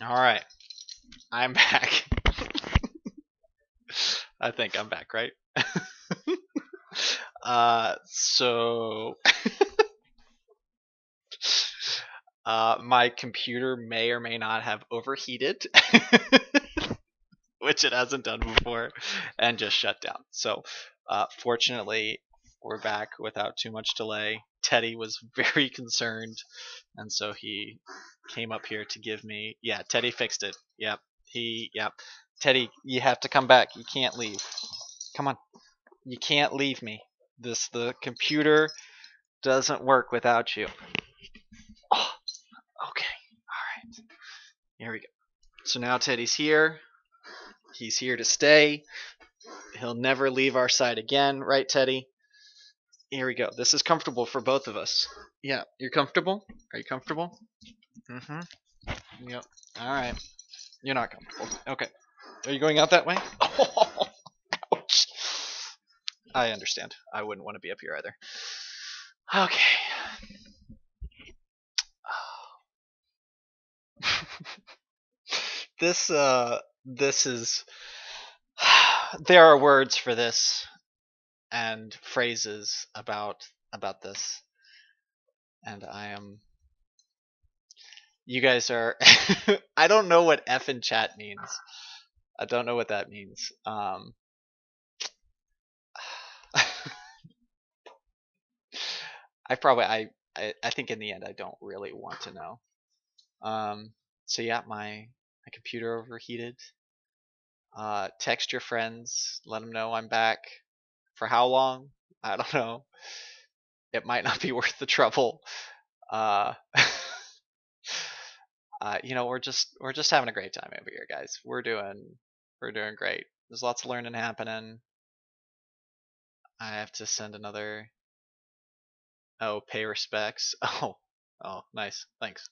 All right, I'm back. I think I'm back, right? So my computer may or may not have overheated, which it hasn't done before, and just shut down. So, fortunately, we're back without too much delay. Teddy was very concerned, and so he came up here to give me. Yeah, Teddy fixed it. Yep, Yep. Teddy, you have to come back. You can't leave. Come on, you can't leave me. The computer doesn't work without you. Oh, okay, all right. Here we go. So now Teddy's here. He's here to stay. He'll never leave our side again, right, Teddy? Here we go. This is comfortable for both of us. Yeah, you're comfortable? Are you comfortable? Mm-hmm. Yep. All right. You're not comfortable. Okay. Are you going out that way? Oh, ouch. I understand. I wouldn't want to be up here either. Okay. This is there are words for this and phrases about this, and I am you guys are I don't know what F in chat means. I don't know what that means. I probably I think in the end I don't really want to know. So yeah, my computer overheated. Text your friends, let them know I'm back. For how long? I don't know. It might not be worth the trouble. Uh, we're just having a great time over here, guys. We're doing great. There's lots of learning happening. I have to send another. Oh, pay respects. Oh, nice. Thanks.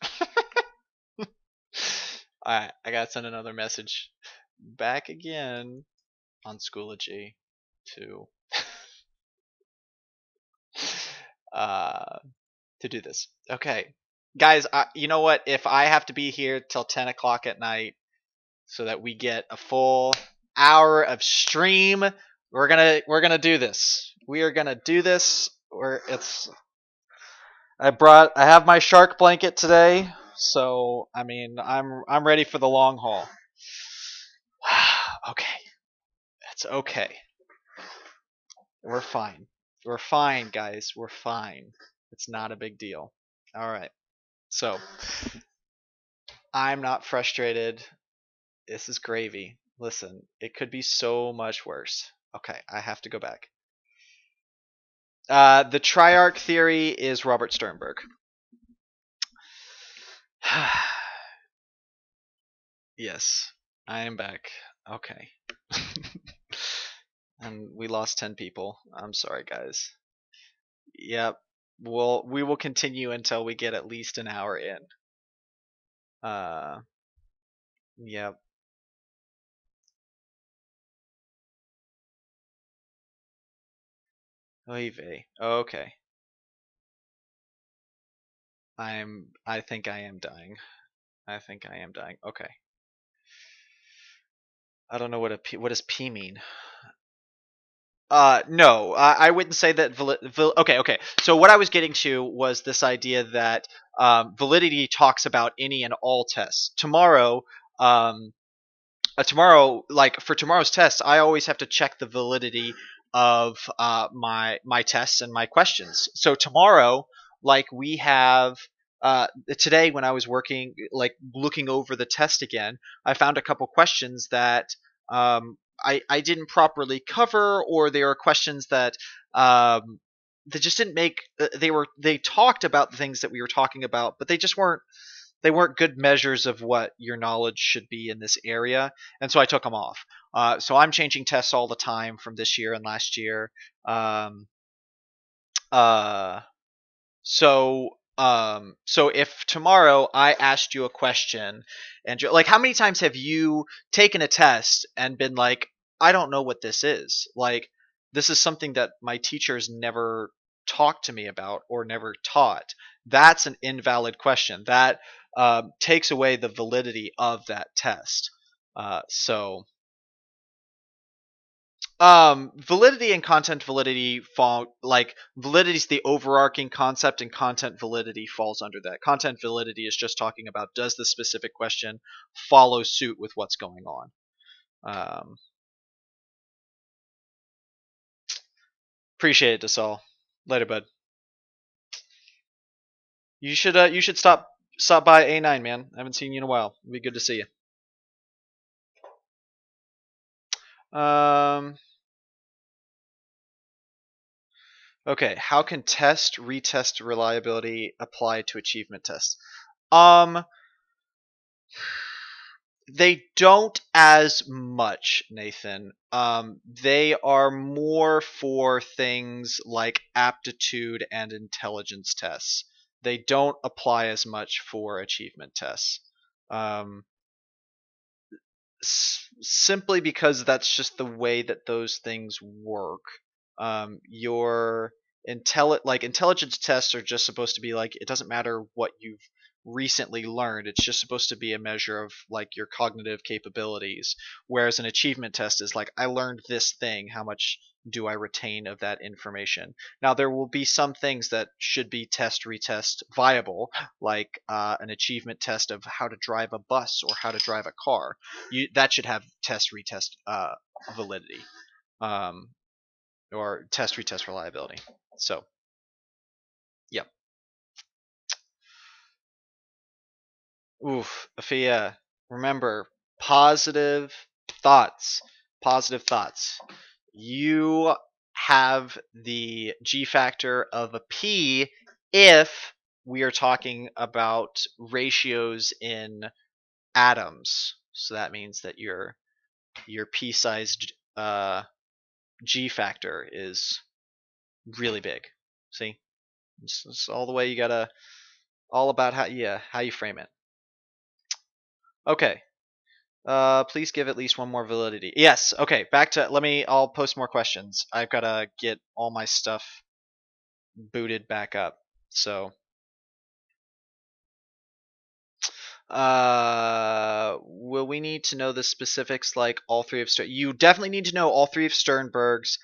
All right, I gotta send another message back again on Schoology to uh to do this. Okay, guys. You know what? If I have to be here till 10 o'clock at night so that we get a full hour of stream, we're gonna do this. We are gonna do this. Where it's I have my shark blanket today, so I mean I'm ready for the long haul. Okay, it's okay. We're fine. We're fine, guys. We're fine. It's not a big deal. All right. So I'm not frustrated. This is gravy. Listen, it could be so much worse. Okay, I have to go back. The triarch theory is Robert Sternberg. Yes, I am back. Okay. And we lost 10 people. I'm sorry, guys. Yep. We will continue until we get at least an hour in. Uh, yep. Oy vey. Okay. I think I am dying. I think I am dying. Okay. I don't know what does P mean. No, I wouldn't say that. Okay. So what I was getting to was this idea that validity talks about any and all tests. Um, like for tomorrow's test, I always have to check the validity of my tests and my questions. So tomorrow, like we have today when I was working, like looking over the test again, I found a couple questions that I didn't properly cover, or they are questions that that just didn't make. They talked about the things that we were talking about, but they weren't good measures of what your knowledge should be in this area, and so I took them off. So I'm changing tests all the time from this year and last year. Um, uh, so if tomorrow I asked you a question, and you're like, how many times have you taken a test and been like, I don't know what this is? Like, this is something that my teachers never talked to me about or never taught. That's an invalid question. takes away the validity of that test. Validity and content validity fall, like, validity is the overarching concept, and content validity falls under that. Content validity is just talking about, does the specific question follow suit with what's going on. Appreciate it, Dasal. Later, bud. You should stop by A9, man. I haven't seen you in a while. It'd be good to see you. Okay, how can test retest reliability apply to achievement tests? They don't as much, Nathan. They are more for things like aptitude and intelligence tests. They don't apply as much for achievement tests. Um, Simply because that's just the way that those things work. Your intelligence tests are just supposed to be like, it doesn't matter what you've recently learned, it's just supposed to be a measure of like your cognitive capabilities, whereas an achievement test is like, I learned this thing, how much do I retain of that information? Now there will be some things that should be test retest viable, like an achievement test of how to drive a bus or how to drive a car. That should have test retest validity, um, or test retest reliability. So, yep. Oof, Afia. Remember, positive thoughts. Positive thoughts. You have the G factor of a P if we are talking about ratios in atoms. So that means that your p-sized G factor is really big. See, it's all the way you gotta, all about how you frame it. Okay. Please give at least one more validity. Yes. Okay. Back to I'll post more questions. I've gotta get all my stuff booted back up. So, will we need to know the specifics, like all three of you definitely need to know all three of Sternberg's.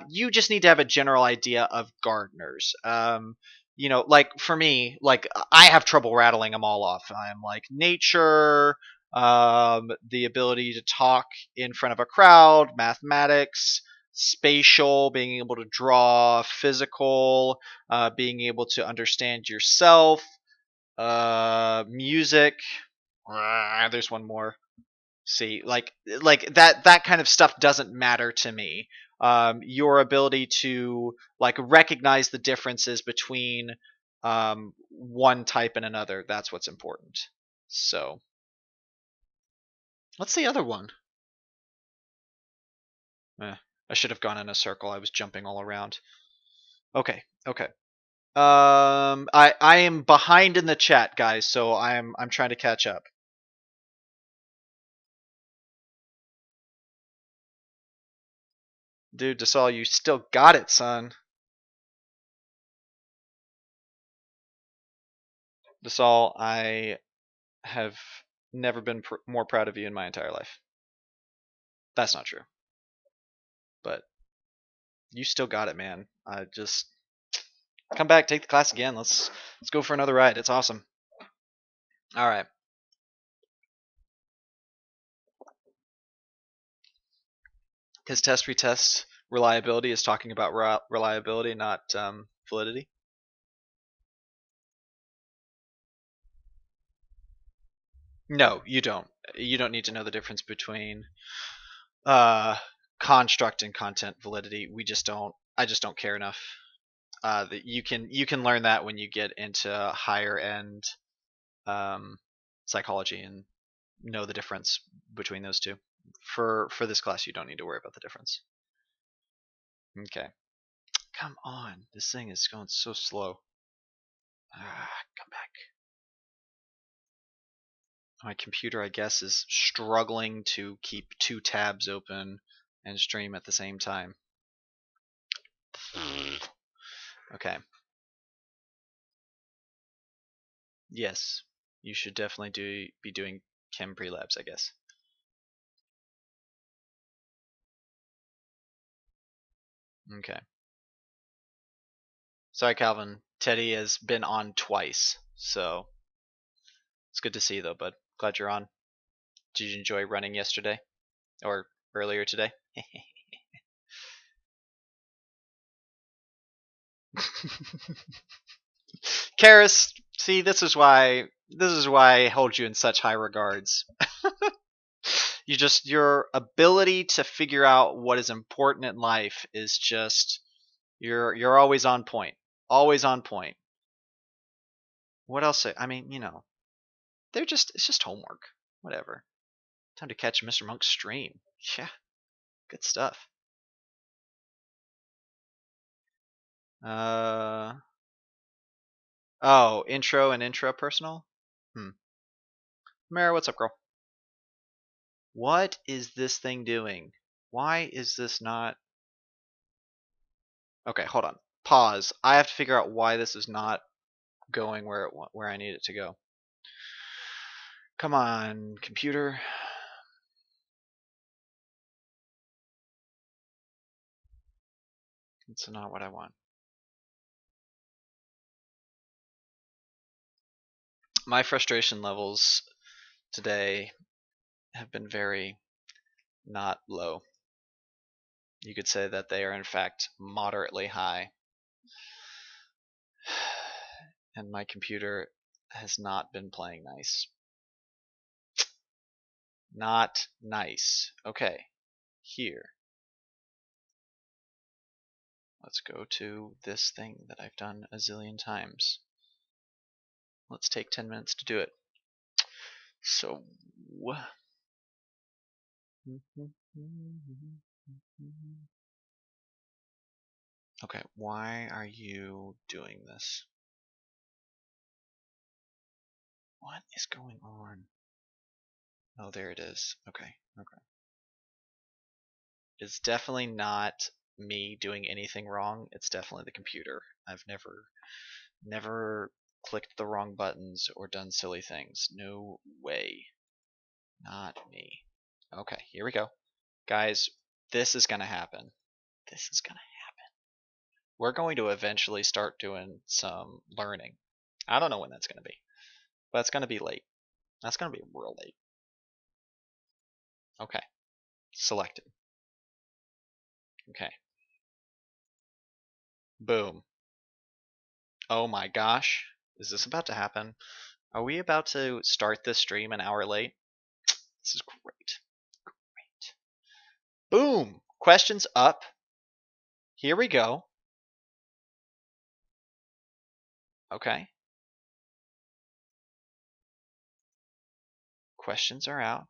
You just need to have a general idea of Gardner's. Like for me, like I have trouble rattling them all off. I'm like nature, the ability to talk in front of a crowd, mathematics, spatial, being able to draw, physical, being able to understand yourself, music. There's one more. See, like that kind of stuff doesn't matter to me. Your ability to like recognize the differences between one type and another, that's what's important. So, what's the other one? I should have gone in a circle. I was jumping all around. Okay. I am behind in the chat, guys, so I'm trying to catch up. Dude, Dasal, you still got it, son. Dasal, I have never been more proud of you in my entire life. That's not true, but you still got it, man. I just come back, take the class again. Let's go for another ride. It's awesome. All right. His test retest reliability is talking about reliability, not validity. No, you don't. You don't need to know the difference between uh, construct and content validity. I just don't care enough. That you can learn that when you get into higher end psychology and know the difference between those two. For this class, you don't need to worry about the difference. Okay. Come on, this thing is going so slow. Come back. My computer, I guess, is struggling to keep two tabs open and stream at the same time. Okay. Yes. you should definitely be doing chem pre-labs, I guess. Okay. Sorry, Calvin. Teddy has been on twice, so it's good to see, though, bud. Glad you're on. Did you enjoy running yesterday or earlier today? Karis, see, this is why I hold you in such high regards. Your ability to figure out what is important in life is just you're always on point. Always on point. What else? I mean, it's just homework. Whatever. Time to catch Mr. Monk's stream. Yeah, good stuff. Uh oh, intro and intrapersonal? Mara, what's up, girl? What is this thing doing? Why is this not Okay, hold on. Pause. I have to figure out why this is not going where I need it to go. Come on, computer. It's not what I want. My frustration levels today have been very not low. You could say that they are in fact moderately high. And my computer has not been playing nice. Not nice. Okay, here. Let's go to this thing that I've done a zillion times. Let's take 10 minutes to do it. So, okay, why are you doing this? What is going on? Oh, there it is. Okay. It's definitely not me doing anything wrong. It's definitely the computer. I've never clicked the wrong buttons or done silly things. No way. Not me. Okay, here we go. Guys, this is gonna happen. This is gonna happen. We're going to eventually start doing some learning. I don't know when that's gonna be, but it's gonna be late. That's gonna be real late. Okay, selected. Okay, boom. Oh my gosh, is this about to happen? Are we about to start this stream an hour late? This is great. Great. Boom! Questions up. Here we go. Okay. Questions are out.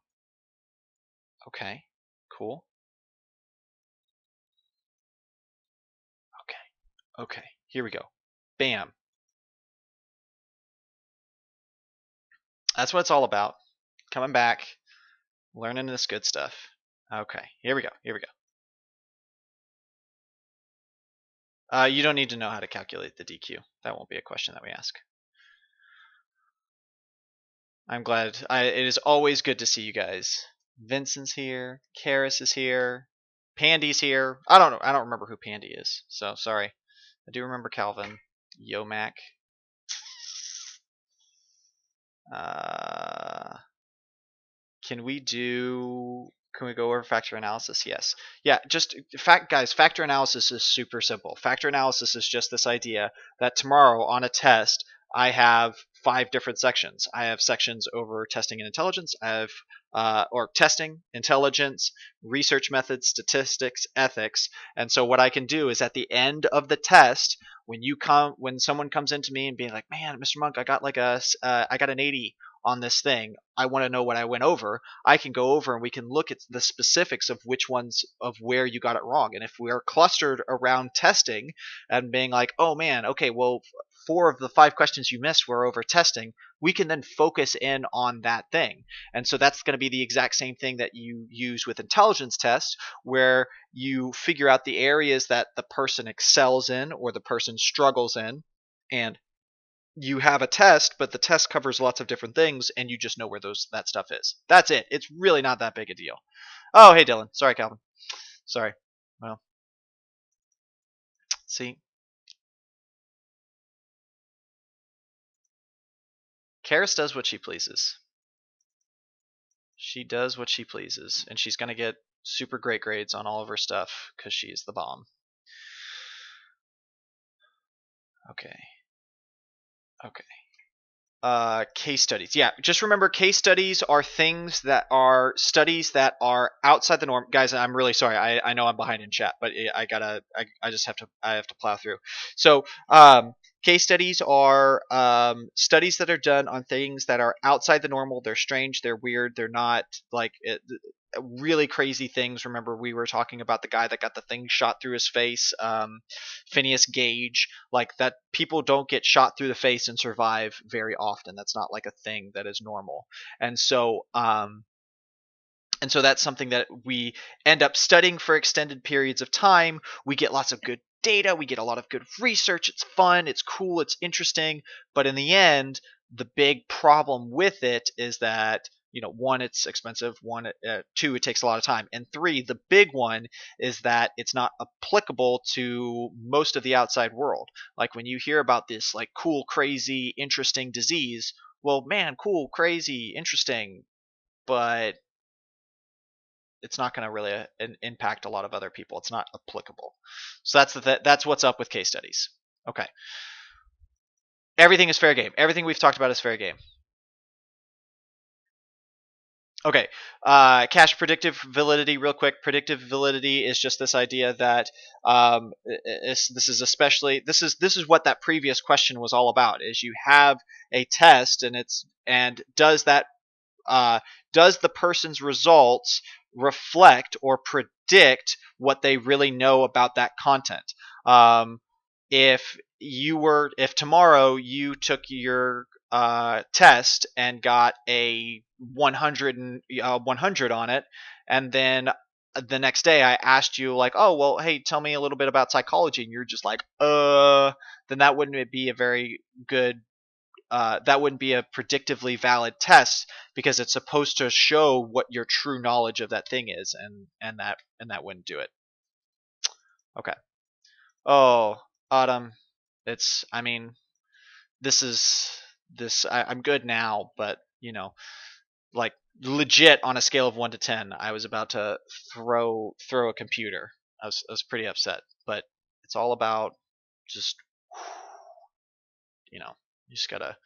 Okay. Cool. Okay. Okay. Here we go. Bam. That's what it's all about. Coming back, learning this good stuff. Okay. Here we go. Here we go. You don't need to know how to calculate the DQ. That won't be a question that we ask. I'm glad. It is always good to see you guys. Vincent's here. Karis is here. Pandy's here. I don't know. I don't remember who Pandy is. So sorry. I do remember Calvin. Yomac. Uh, can we do? Can we go over factor analysis? Yes. Yeah. Just guys. Factor analysis is super simple. Factor analysis is just this idea that tomorrow on a test I have 5 different sections. I have sections over testing and intelligence. I have or testing, intelligence, research methods, statistics, ethics. And so what I can do is at the end of the test, when someone comes into me and being like, "Man, Mr. Monk, I got I got an 80 on this thing. I want to know what I went over." I can go over and we can look at the specifics of which ones of where you got it wrong. And if we are clustered around testing and being like, "Oh man, okay, well, 4 of the 5 questions you missed were over testing," we can then focus in on that thing. And so that's going to be the exact same thing that you use with intelligence tests, where you figure out the areas that the person excels in or the person struggles in, and you have a test, but the test covers lots of different things, and you just know where that stuff is. That's it. It's really not that big a deal. Oh, hey Dylan. Sorry, Calvin. Sorry. Well, see, Karis does what she pleases. She does what she pleases, and she's gonna get super great grades on all of her stuff because she's the bomb. Okay. Okay. Case studies. Yeah, just remember case studies are things that are studies that are outside the norm. Guys, I'm really sorry. I know I'm behind in chat, but I just have to plow through. So case studies are studies that are done on things that are outside the normal. They're strange. They're weird. They're not like really crazy things. Remember, we were talking about the guy that got the thing shot through his face, Phineas Gage. Like that, people don't get shot through the face and survive very often. That's not like a thing that is normal. And so, that's something that we end up studying for extended periods of time. We get lots of good data. We get a lot of good research. It's fun. It's cool. It's interesting. But in the end, the big problem with it is that, one, it's expensive. Two, it takes a lot of time. And three, the big one is that it's not applicable to most of the outside world. Like when you hear about this like cool, crazy, interesting disease, well, man, cool, crazy, interesting, but it's not going to really impact a lot of other people. It's not applicable. So that's what's up with case studies. Okay. Everything is fair game. Everything we've talked about is fair game. Okay. Cache predictive validity, real quick. Predictive validity is just this idea that this is what that previous question was all about. Is you have a test and does the person's results reflect or predict what they really know about that content? If tomorrow you took your test and got a 100 on it, and then the next day I asked you like, oh well, hey, tell me a little bit about psychology, and you're just like, then that wouldn't be a very good that wouldn't be a predictively valid test because it's supposed to show what your true knowledge of that thing is, and that wouldn't do it. Okay. Oh, Autumn, it's I mean this is this I'm good now, but like legit on a scale of 1 to 10, I was about to throw a computer. I was pretty upset, but it's all about just you just gotta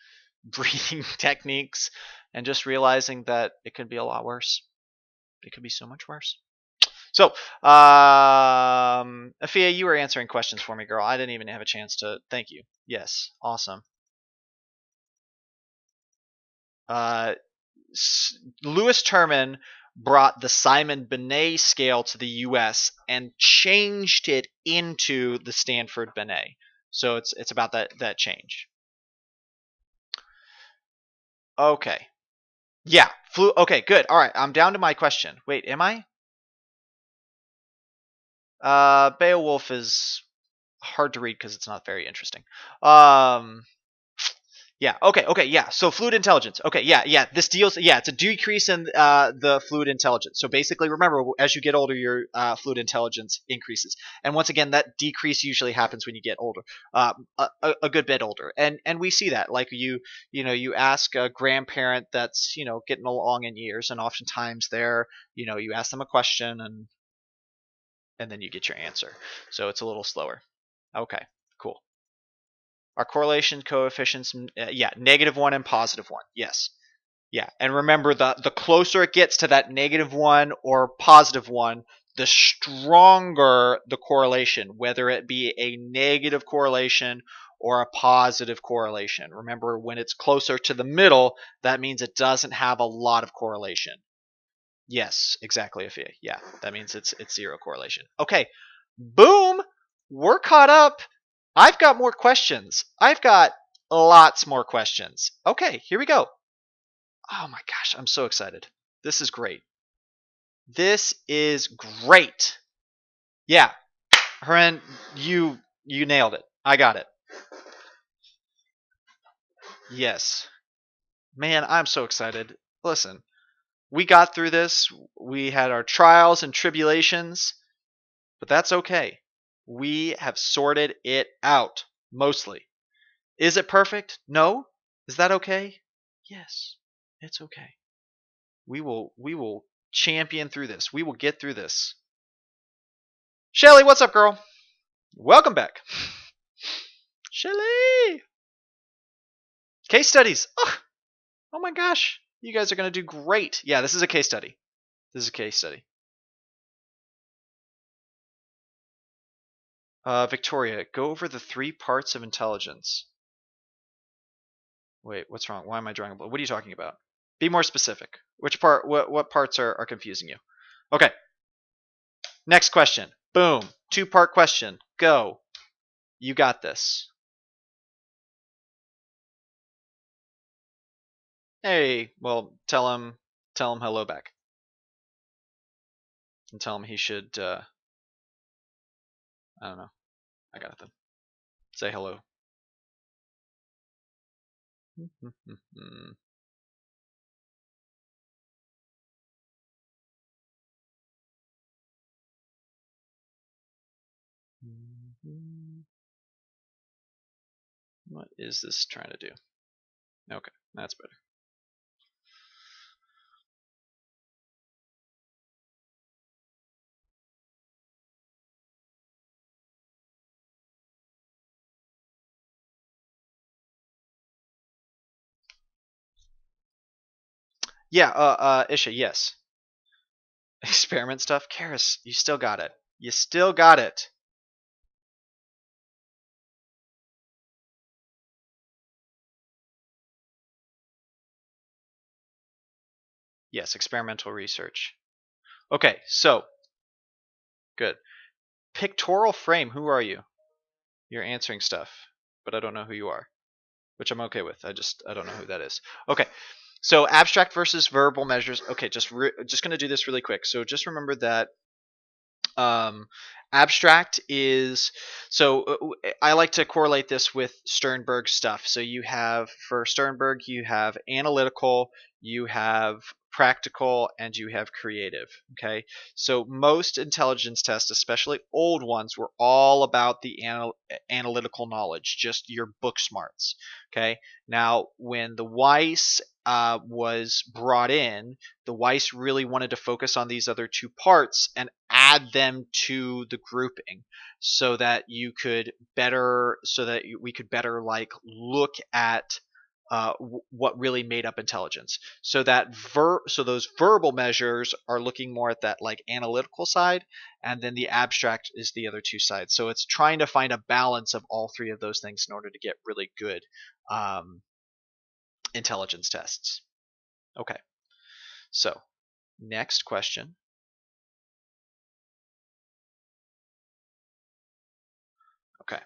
breathing techniques and just realizing that it could be a lot worse. It could be so much worse. So, Afia, you were answering questions for me, girl. I didn't even have a chance to thank you. Yes, awesome. Uh, Louis Terman brought the Simon Binet scale to the U.S. and changed it into the Stanford Binet. So it's about that change. Okay. Yeah. Okay. Good. All right. I'm down to my question. Wait. Am I? Beowulf is hard to read because it's not very interesting. Yeah. Okay. Okay. Yeah. So fluid intelligence. Okay. Yeah. Yeah. This deals. Yeah. It's a decrease in the fluid intelligence. So basically, remember, as you get older, your fluid intelligence increases. And once again, that decrease usually happens when you get older, a good bit older. And we see that. Like you ask a grandparent that's getting along in years, and oftentimes you ask them a question and then you get your answer. So it's a little slower. Okay. Cool. Our correlation coefficients, yeah, -1 and +1. Yes. Yeah. And remember, the closer it gets to that -1 or +1, the stronger the correlation, whether it be a negative correlation or a positive correlation. Remember, when it's closer to the middle, that means it doesn't have a lot of correlation. Yes, exactly, Afia. Yeah, that means it's zero correlation. Okay, boom, we're caught up. I've got more questions. I've got lots more questions. Okay, here we go. Oh my gosh, I'm so excited. This is great. This is great. Yeah, Haran, you nailed it. I got it. Yes. Man, I'm so excited. Listen, we got through this. We had our trials and tribulations, but that's okay. We have sorted it out, mostly. Is it perfect? No. Is that okay? Yes. It's okay. We will champion through this. We will get through this. Shelly, what's up, girl? Welcome back. Shelly! Case studies. Oh my gosh. You guys are going to do great. Yeah, this is a case study. This is a case study. Victoria, go over the 3 parts of intelligence. Wait, what's wrong? Why am I drawing a blow? What are you talking about? Be more specific. Which part? What parts are confusing you? Okay. Next question. Boom. 2-part question. Go. You got this. Hey, well, tell him hello back, and tell him he should. I don't know. I got it then. Say hello. What is this trying to do? Okay, that's better. Yeah, Isha, yes. Experiment stuff. Karis, you still got it. You still got it. Yes, experimental research. Okay, so good. Pictorial frame. Who are you? You're answering stuff, but I don't know who you are, which I'm okay with. I don't know who that is. Okay, so abstract versus verbal measures. Okay, just gonna do this really quick. So just remember that um, abstract is so I like to correlate this with Sternberg stuff. So you have for Sternberg, you have analytical, you have practical, and you have creative. Okay, so most intelligence tests, especially old ones, were all about the analytical knowledge, just your book smarts. Okay, now when the Weiss was brought in, the Weiss really wanted to focus on these other 2 parts and add them to the grouping so that we could better like look at what really made up intelligence. So that so those verbal measures are looking more at that like analytical side, and then the abstract is the other 2 sides. So it's trying to find a balance of all 3 of those things in order to get really good intelligence tests. Okay, so next question. Okay.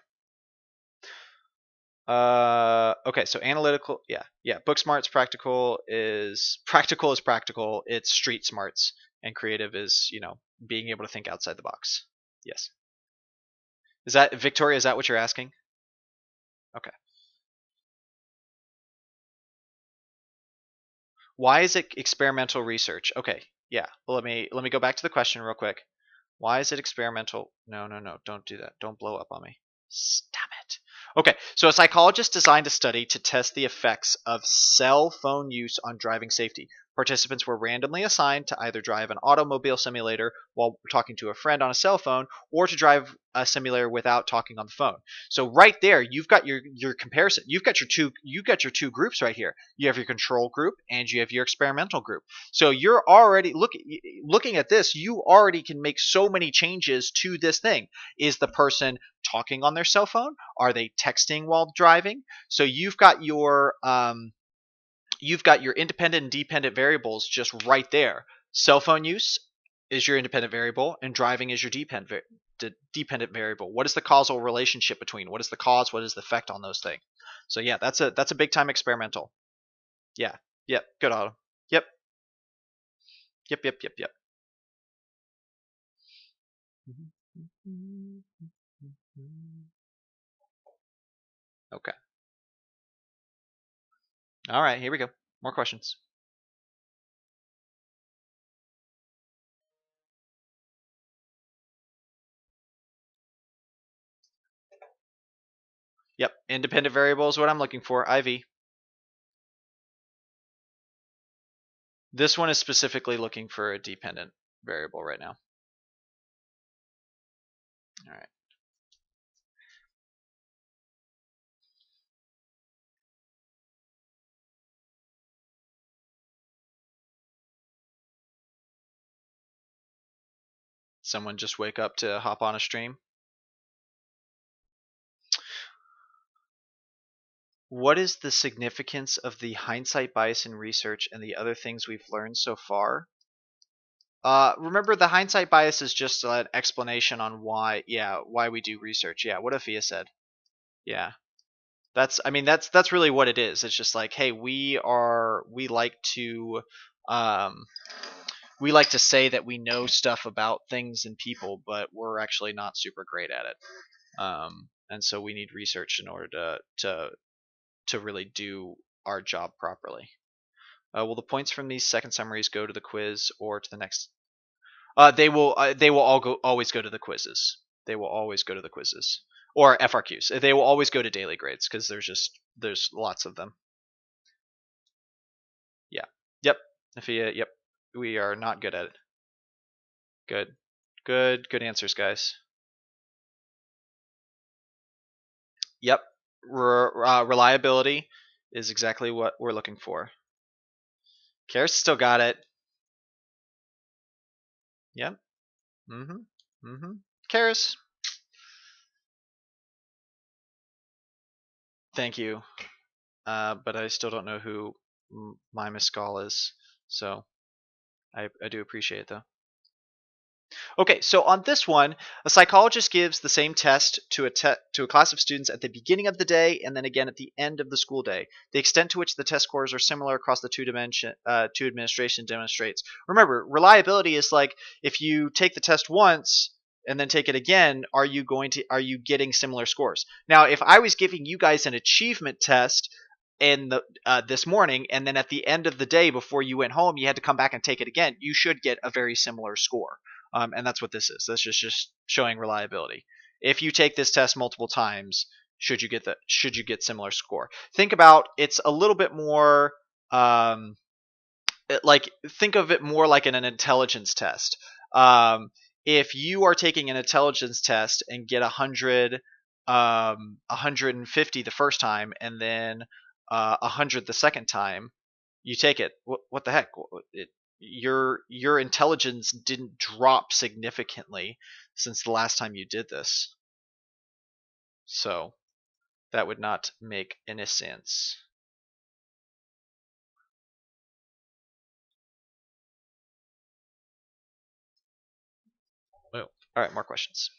Okay, so analytical, yeah. Book smarts, practical is practical. It's street smarts, and creative is being able to think outside the box. Yes. Is that Victoria? Is that what you're asking? Okay. Why is it experimental research? Okay. Yeah. Well, let me go back to the question real quick. Why is it experimental? No, no, no. Don't do that. Don't blow up on me. Stop it. Okay, so a psychologist designed a study to test the effects of cell phone use on driving safety. Participants were randomly assigned to either drive an automobile simulator while talking to a friend on a cell phone, or to drive a simulator without talking on the phone. So right there, you've got your comparison. You've got your two groups right here. You have your control group and you have your experimental group. So you're already looking at this. You already can make so many changes to this thing. Is the person talking on their cell phone? Are they texting while driving? So you've got your independent and dependent variables just right there. Cell phone use is your independent variable, and driving is your dependent variable. What is the causal relationship between? What is the cause? What is the effect on those things? So yeah, that's a big time experimental. Yeah. Yep. Good auto. Yep. Yep. Yep. Yep. Yep. Okay. All right, here we go. More questions. Yep, independent variable is what I'm looking for. IV. This one is specifically looking for a dependent variable right now. All right. Someone just wake up to hop on a stream. What is the significance of the hindsight bias in research and the other things we've learned so far? Remember, the hindsight bias is just an explanation on why we do research. Yeah, what Afia said. Yeah, that's really what it is. It's just like, hey, um, we like to say that we know stuff about things and people, but we're actually not super great at it. And so we need research in order to really do our job properly. Will the points from these second summaries go to the quiz or to the next? They will. They will always go to the quizzes. They will always go to the quizzes or FRQs. They will always go to daily grades because there's lots of them. Yeah. Yep. If you, yep. We are not good at it. Good. Good answers, guys. Yep. Reliability is exactly what we're looking for. Karis still got it. Yep. Karis. Thank you. But I still don't know who my Mescal is. So I do appreciate it though. Okay, so on this one, a psychologist gives the same test to a class of students at the beginning of the day and then again at the end of the school day. The extent to which the test scores are similar across the two administration demonstrates. Remember, reliability is like if you take the test once and then take it again, are you getting similar scores? Now, if I was giving you guys an achievement test in the this morning, and then at the end of the day before you went home, you had to come back and take it again, you should get a very similar score. And that's what this is. This is just showing reliability. If you take this test multiple times, should you get similar score? Think about it's a little bit more like think of it more like an intelligence test. If you are taking an intelligence test and get 150 the first time and then 100 the second time, you take it. What the heck? Your intelligence didn't drop significantly since the last time you did this. So that would not make any sense. Oh. All right, more questions.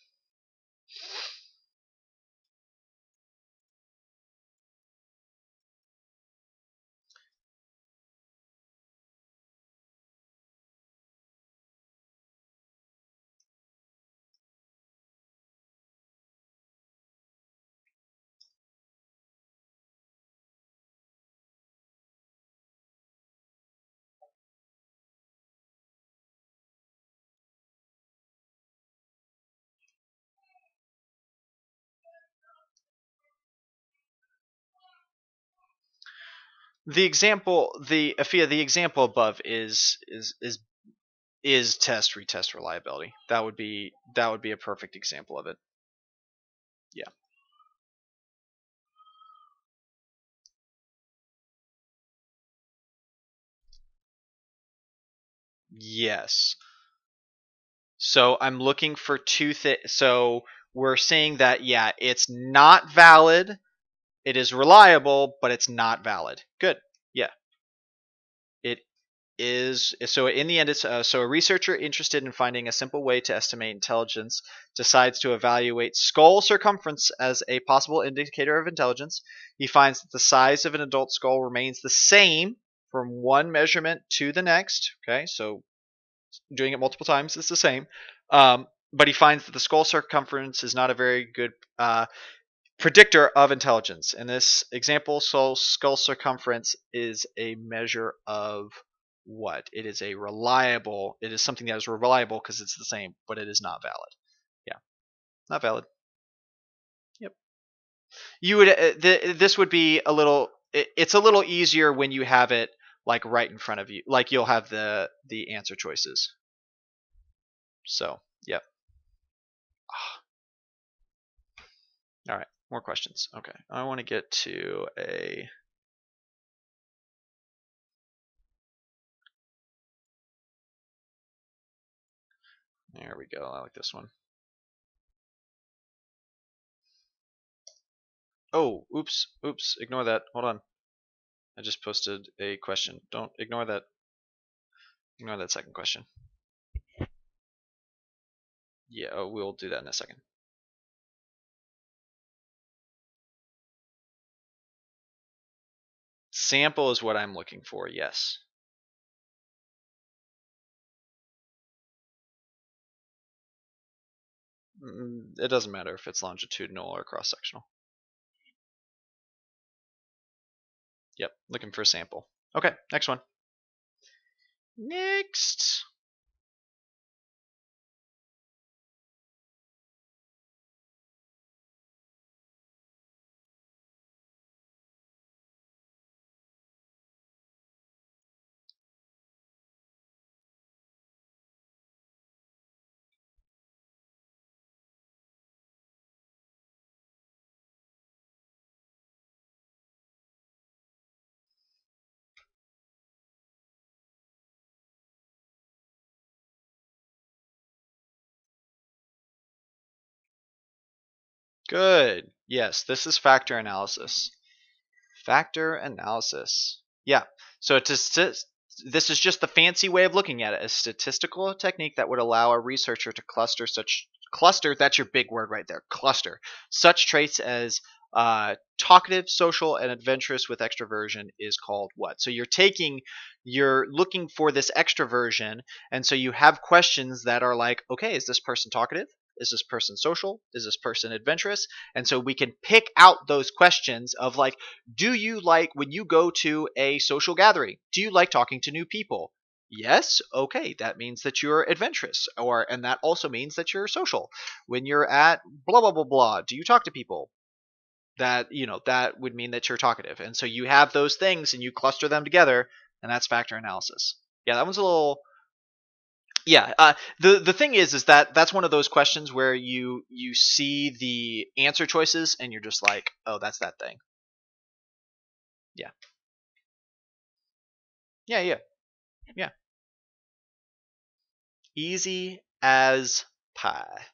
The example above is test retest reliability. That would be a perfect example of it. Yeah. Yes. So I'm looking for two things. So we're saying that yeah, it's not valid. It is reliable, but it's not valid. Good. Yeah. It is. So in the end, it's so a researcher interested in finding a simple way to estimate intelligence decides to evaluate skull circumference as a possible indicator of intelligence. He finds that the size of an adult skull remains the same from one measurement to the next. Okay, so doing it multiple times is the same. But he finds that the skull circumference is not a very good predictor of intelligence. In this example, skull circumference is a measure of what? It is something that is reliable because it's the same, but it is not valid. Yeah, not valid. Yep. You would this would be a little it's a little easier when you have it like right in front of you. Like you'll have the answer choices. So, yep. All right, more questions. Okay. I want to get to a There we go. I like this one. Oh, oops, ignore that. Hold on. I just posted a question. Don't ignore that. Ignore that second question. Yeah, we'll do that in a second. Sample is what I'm looking for, yes. It doesn't matter if it's longitudinal or cross-sectional. Yep, looking for a sample. Okay, next one. Next. Good. Yes, this is factor analysis. Factor analysis. Yeah. So this is just the fancy way of looking at it. A statistical technique that would allow a researcher to cluster. That's your big word right there. Cluster such traits as talkative, social, and adventurous with extroversion is called what? So you're looking for this extroversion, and so you have questions that are like, okay, is this person talkative? Is this person social? Is this person adventurous? And so we can pick out those questions of like, do you like when you go to a social gathering? Do you like talking to new people? Yes, okay, that means that you're adventurous, and that also means that you're social. When you're at blah blah blah blah, do you talk to people? That would mean that you're talkative, and so you have those things and you cluster them together, and that's factor analysis. Yeah, that one's a little. Yeah, the thing is that that's one of those questions where you see the answer choices and you're just like, oh, that's that thing. Yeah. Yeah, yeah, yeah. Easy as pie.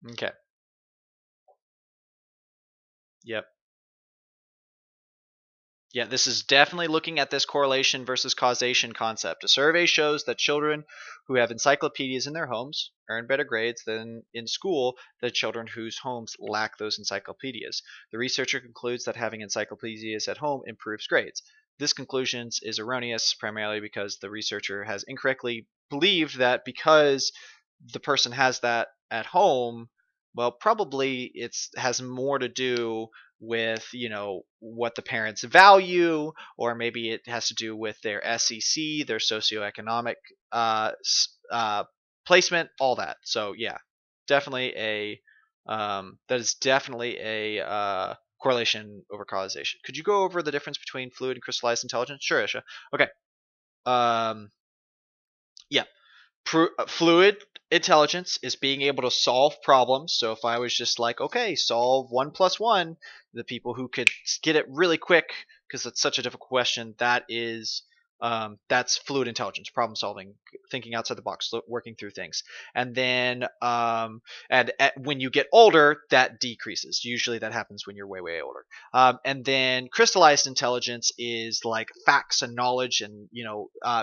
Okay. Yep. Yeah, this is definitely looking at this correlation versus causation concept. A survey shows that children who have encyclopedias in their homes earn better grades than in school than children whose homes lack those encyclopedias. The researcher concludes that having encyclopedias at home improves grades. This conclusion is erroneous primarily because the researcher has incorrectly believed that because the person has that at home, well, probably it has more to do with what the parents value, or maybe it has to do with their SEC, their socioeconomic uh, uh, placement, all that. So yeah, definitely that is definitely a correlation over causation. Could you go over the difference between fluid and crystallized intelligence? Sure, Isha. Okay. Um, yeah, fluid intelligence is being able to solve problems. So if I was just like, okay, solve 1 plus 1, the people who could get it really quick because it's such a difficult question, that is that's fluid intelligence, problem solving, thinking outside the box, working through things. And then when you get older, that decreases. Usually that happens when you're way older. And then crystallized intelligence is like facts and knowledge, and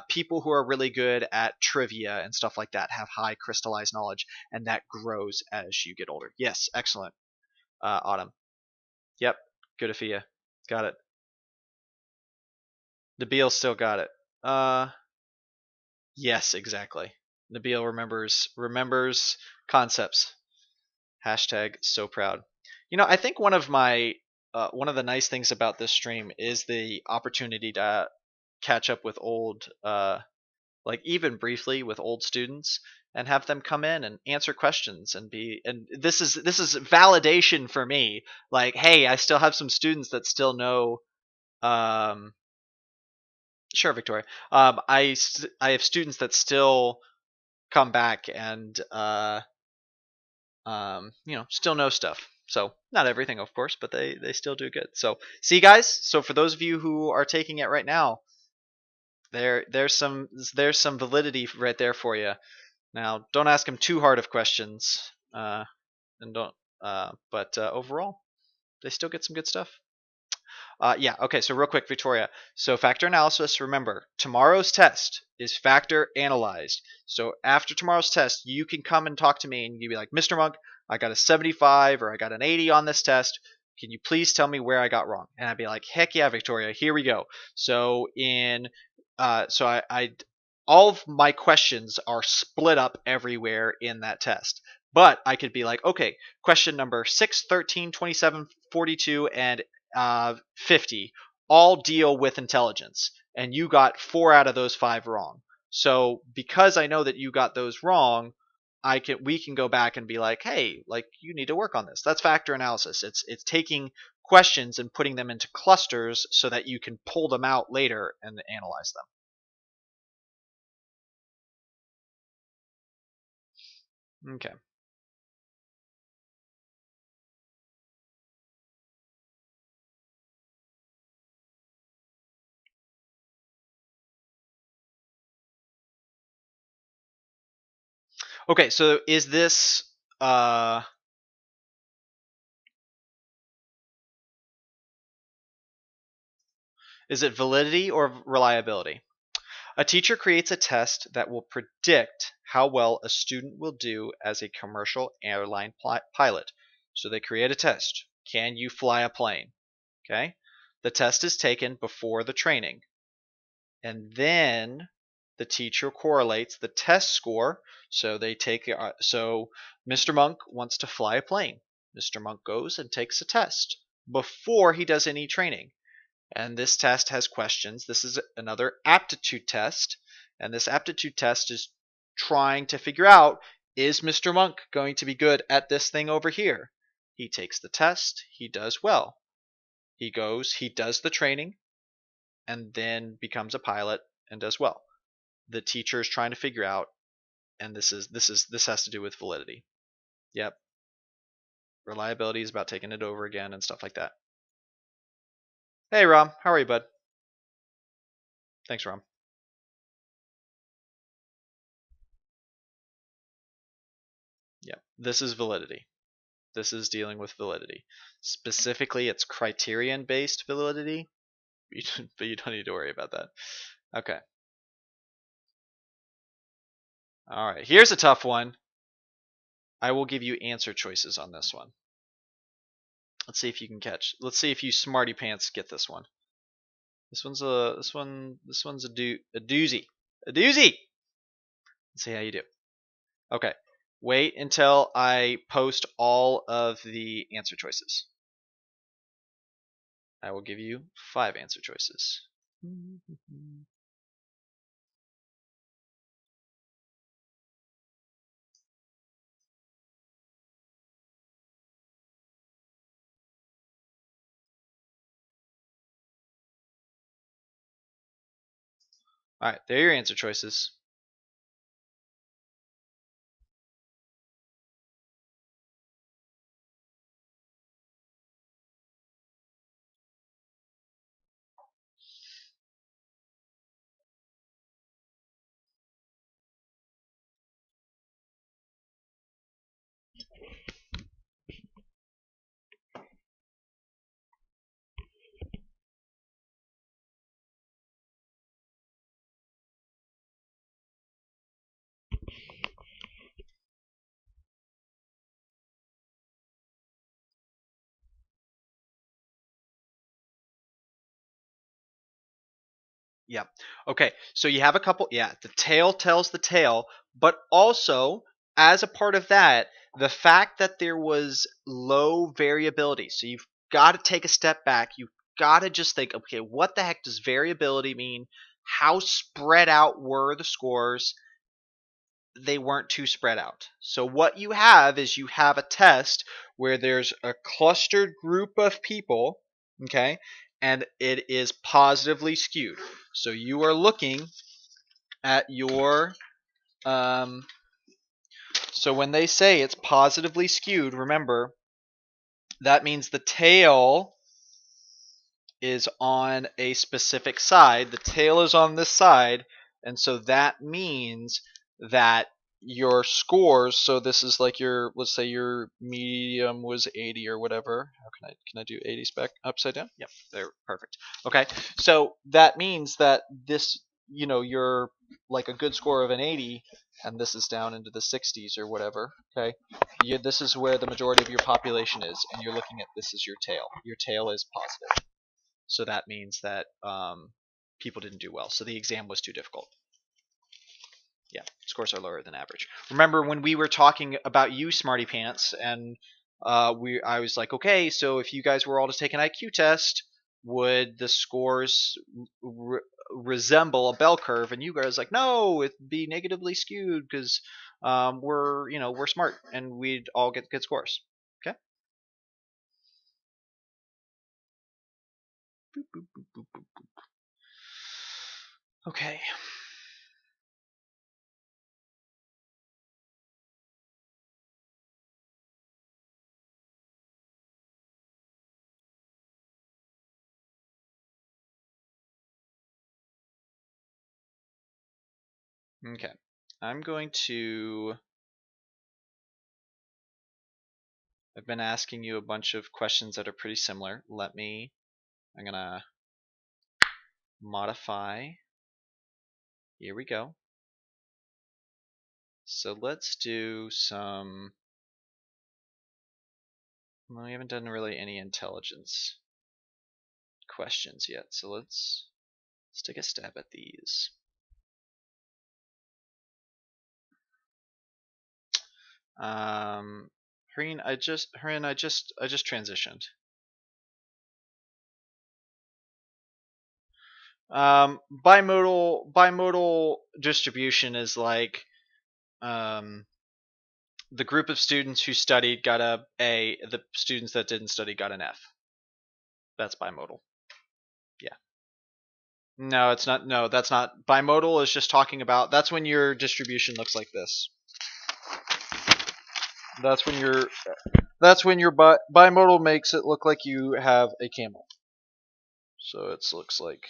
people who are really good at trivia and stuff like that have high crystallized knowledge, and that grows as you get older. Yes, excellent, Autumn. Yep, good Afia. Got it. Nabil still got it. Yes, exactly. Nabil remembers concepts. Hashtag so proud. I think one of the nice things about this stream is the opportunity to catch up with old, like even briefly with old students, and have them come in and answer questions and this is validation for me. Like, hey, I still have some students that still know. Um, sure, Victoria. I have students that still come back and still know stuff. So not everything, of course, but they still do good. So see, guys. So for those of you who are taking it right now, there's some validity right there for you. Now, don't ask them too hard of questions, and don't. But overall, they still get some good stuff. Yeah, okay, so real quick, Victoria. So factor analysis, remember, tomorrow's test is factor analyzed. So after tomorrow's test, you can come and talk to me and you'd be like, Mr. Monk, I got a 75 or I got an 80 on this test. Can you please tell me where I got wrong? And I'd be like, heck yeah, Victoria, here we go. So all of my questions are split up everywhere in that test. But I could be like, okay, question number 6, 13, 27, 42, and 50 all deal with intelligence, and you got 4 out of those 5 wrong. So because I know that you got those wrong, we can go back and be like, hey, like, you need to work on this. That's factor analysis. It's taking questions and putting them into clusters so that you can pull them out later and analyze them. Okay. Okay, so is it validity or reliability? A teacher creates a test that will predict how well a student will do as a commercial airline pilot. So they create a test. Can you fly a plane? Okay. The test is taken before the training. And then the teacher correlates the test score. So so Mr. Monk wants to fly a plane. Mr. Monk goes and takes a test before he does any training. And this test has questions. This is another aptitude test. And this aptitude test is trying to figure out, is Mr. Monk going to be good at this thing over here? He takes the test. He does well. He goes, he does the training, and then becomes a pilot and does well. The teacher is trying to figure out, and this has to do with validity. Yep. Reliability is about taking it over again and stuff like that. Hey, Rom. How are you, bud? Thanks, Rom. Yep. This is validity. This is dealing with validity. Specifically, it's criterion-based validity, but you don't need to worry about that. Okay. All right. Here's a tough one. I will give you answer choices on this one. Let's see if you can catch. Let's see if you smarty pants get this one. This one's a doozy. A doozy. Let's see how you do. Okay. Wait until I post all of the answer choices. I will give you 5 answer choices. All right, there are your answer choices. Yeah. Okay. So you have a couple. Yeah. The tail tells the tale, but also as a part of that, the fact that there was low variability. So you've got to take a step back. You've got to just think, okay, what the heck does variability mean? How spread out were the scores? They weren't too spread out. So what you have is you have a test where there's a clustered group of people, okay, and it is positively skewed. So you are looking at your so when they say it's positively skewed, remember that means the tail is on a specific side. The tail is on this side, and so that means that your scores, so this is like your, let's say your medium was 80 or whatever. How can I do 80 back upside down? Yep, they're perfect. Okay, so that means that this, you're like a good score of an 80, and this is down into the 60s or whatever. Okay, this is where the majority of your population is, and you're looking at this as your tail. Your tail is positive. So that means that people didn't do well. So the exam was too difficult. Yeah, scores are lower than average. Remember when we were talking about you, Smarty Pants, and I was like, okay, so if you guys were all to take an IQ test, would the scores resemble a bell curve? And you guys like, no, it'd be negatively skewed because we're smart and we'd all get good scores. Okay. Boop, boop, boop, boop, boop. Okay. Okay. I'm going to. I've been asking you a bunch of questions that are pretty similar. I'm going to modify. Here we go. So let's do some. Well, we haven't done really any intelligence questions yet. So let's take a stab at these. Hareen, I just transitioned. Bimodal distribution is like the group of students who studied got a A, the students that didn't study got an F. That's bimodal. Yeah. No, it's not. No, that's not. Bimodal is just talking about, that's when your distribution looks like this. That's when your bimodal makes it look like you have a camel. So it looks like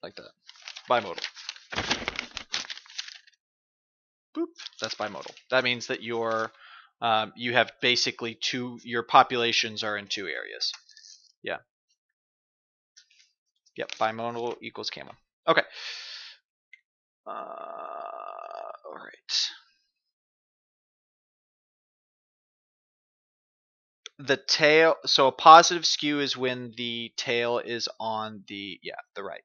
that. Bimodal. Boop. That's bimodal. That means that you have basically your populations are in two areas. Yeah. Yep. Bimodal equals camel. Okay. All right. The tail, so a positive skew is when the tail is on the right.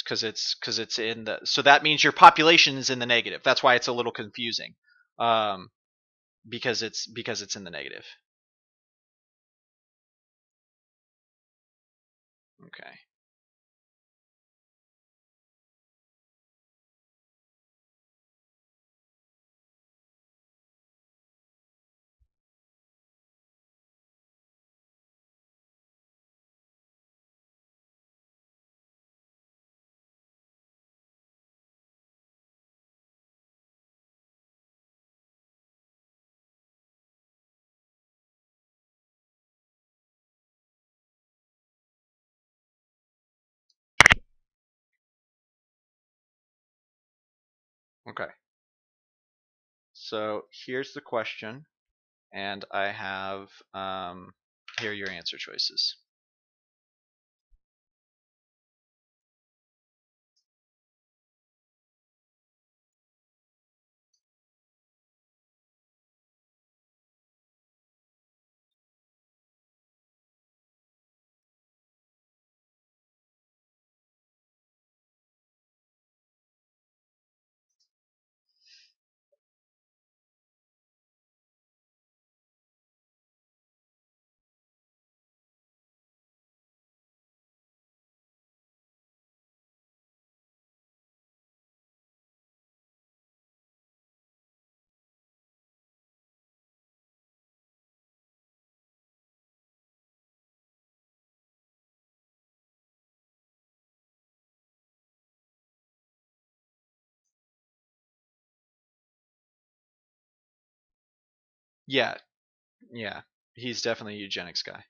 Because it's in the, so that means your population is in the negative. That's why it's a little confusing. Because it's in the negative. Okay. Okay. So here's the question, and I have here are your answer choices. Yeah, yeah. He's definitely a eugenics guy.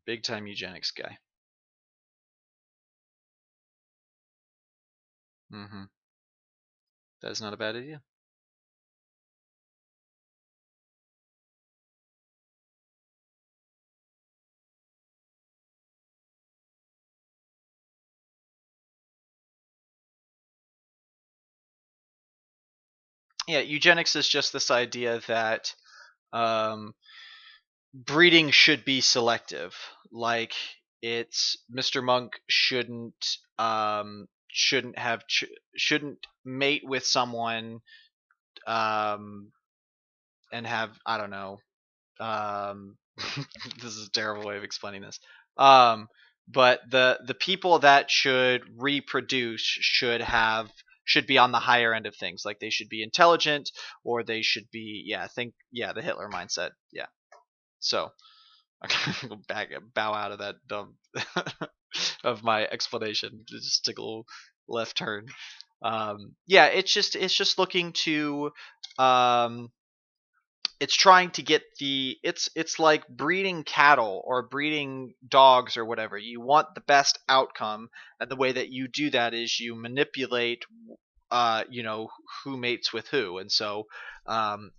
Big time eugenics guy. Hmm. That is not a bad idea. Yeah, eugenics is just this idea that um, breeding should be selective. Like it's Mr. Monk shouldn't have shouldn't mate with someone um, and have, I don't know, um, this is a terrible way of explaining this. Um, but the people that should reproduce should be on the higher end of things. Like they should be intelligent, or they should be, yeah, I think, yeah, the Hitler mindset. Yeah. So I go back, bow out of that dumb of my explanation. Just take a little left turn. Yeah, it's just looking to um, it's trying to get it's like breeding cattle or breeding dogs or whatever. You want the best outcome, and the way that you do that is you manipulate you know, who mates with who. And so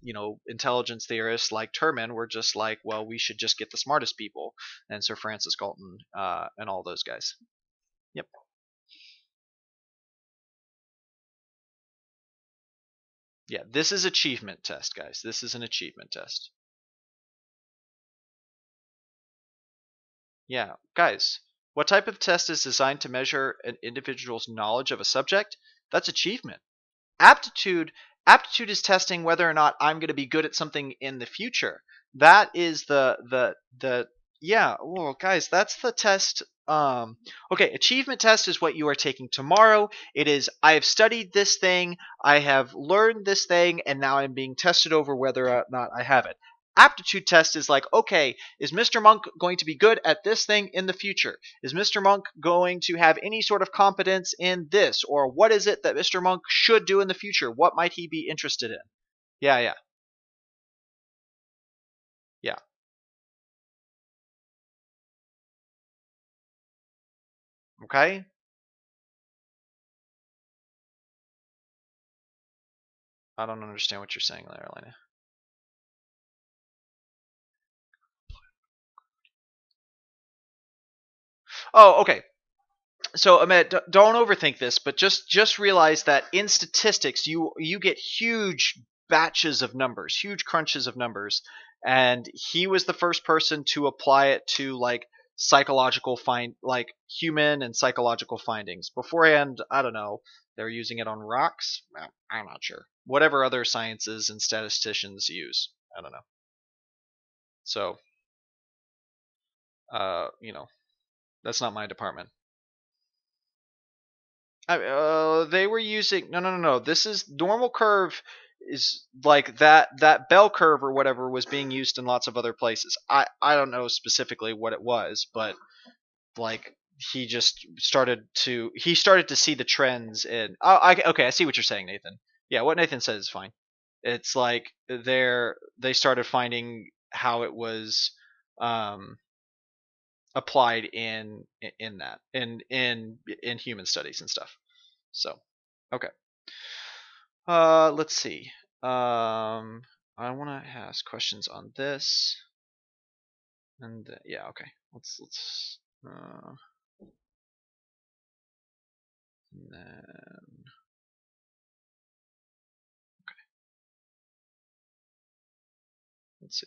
you know, intelligence theorists like Terman were just like, well, we should just get the smartest people, and Sir Francis Galton and all those guys. Yep. Yeah, this is achievement test, guys. This is an achievement test. Yeah, guys, what type of test is designed to measure an individual's knowledge of a subject? That's achievement. Aptitude is testing whether or not I'm going to be good at something in the future. That is the yeah, well, guys, that's the test. Okay, achievement test is what you are taking tomorrow. It is, I have studied this thing, I have learned this thing, and now I'm being tested over whether or not I have it. Aptitude test is like, okay, is Mr. Monk going to be good at this thing in the future? Is Mr. Monk going to have any sort of competence in this? Or what is it that Mr. Monk should do in the future? What might he be interested in? Yeah, yeah, yeah. Okay? I don't understand what you're saying there, Elena. Oh, okay. So Ahmed, don't overthink this, but just realize that in statistics, you get huge batches of numbers, huge crunches of numbers, and he was the first person to apply it to like like human and psychological findings. Beforehand, I don't know, they were using it on rocks. I'm not sure. Whatever other sciences and statisticians use, I don't know. So, you know, that's not my department. They were using no. This is normal curve is like that bell curve or whatever was being used in lots of other places. I don't know specifically what it was, but like he started to see the trends in. Oh, okay, I see what you're saying, Nathan. Yeah, what Nathan says is fine. It's like they started finding how it was um, applied in that in human studies and stuff. So, okay. Let's see. I want to ask questions on this, and yeah, okay. Let's. And then let's see.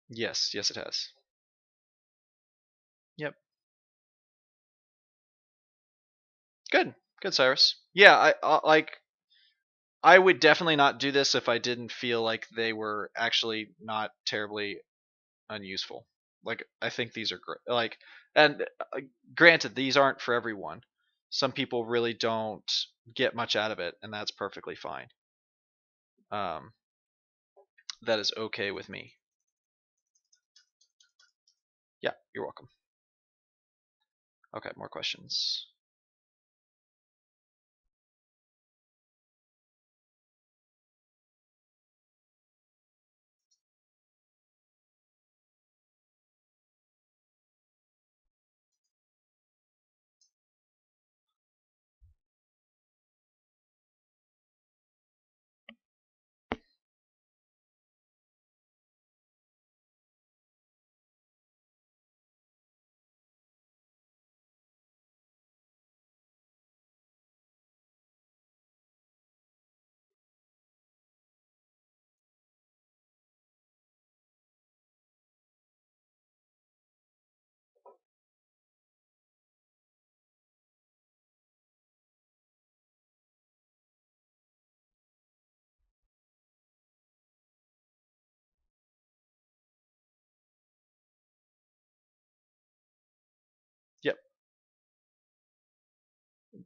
Yes, yes, it has. Yep. Good, good, Cyrus. Yeah, I would definitely not do this if I didn't feel like they were actually not terribly unuseful. Like I think these are great. Like, and granted, these aren't for everyone. Some people really don't get much out of it, and that's perfectly fine. Um, that is okay with me. Yeah, you're welcome. Okay, more questions. Yep.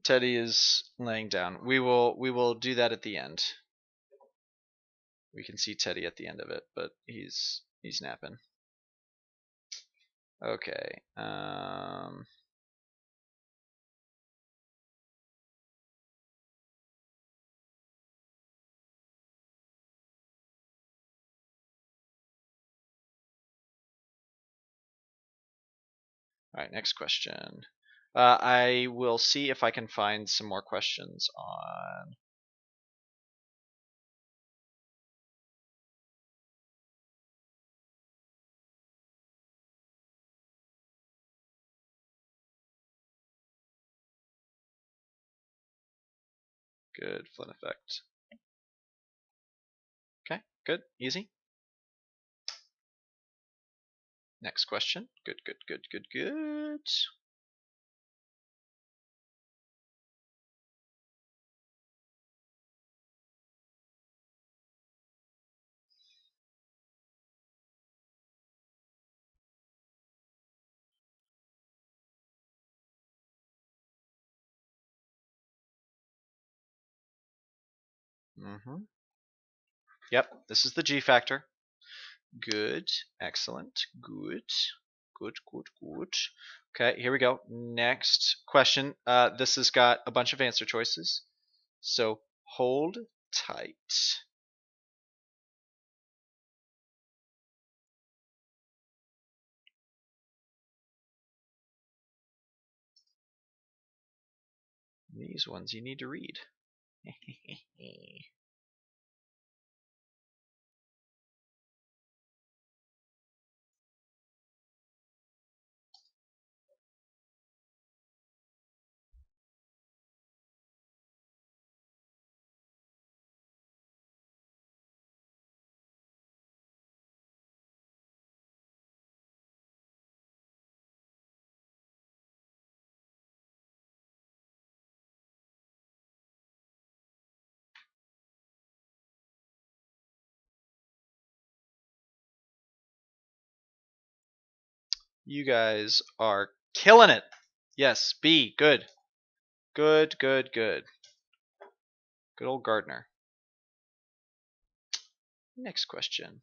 Teddy is laying down. We will do that at the end. We can see Teddy at the end of it, but he's napping. Okay. All right, next question. I will see if I can find some more questions on. Good, Flynn effect. Okay, good, easy. Next question. Good, good, good, good, good. Yep, this is the G factor. Good, excellent, good, good, good, good. Okay, here we go. Next question. This has got a bunch of answer choices. So hold tight. These ones you need to read. You guys are killing it. Yes, B. Good. Good, good, good. Good old Gardner. Next question.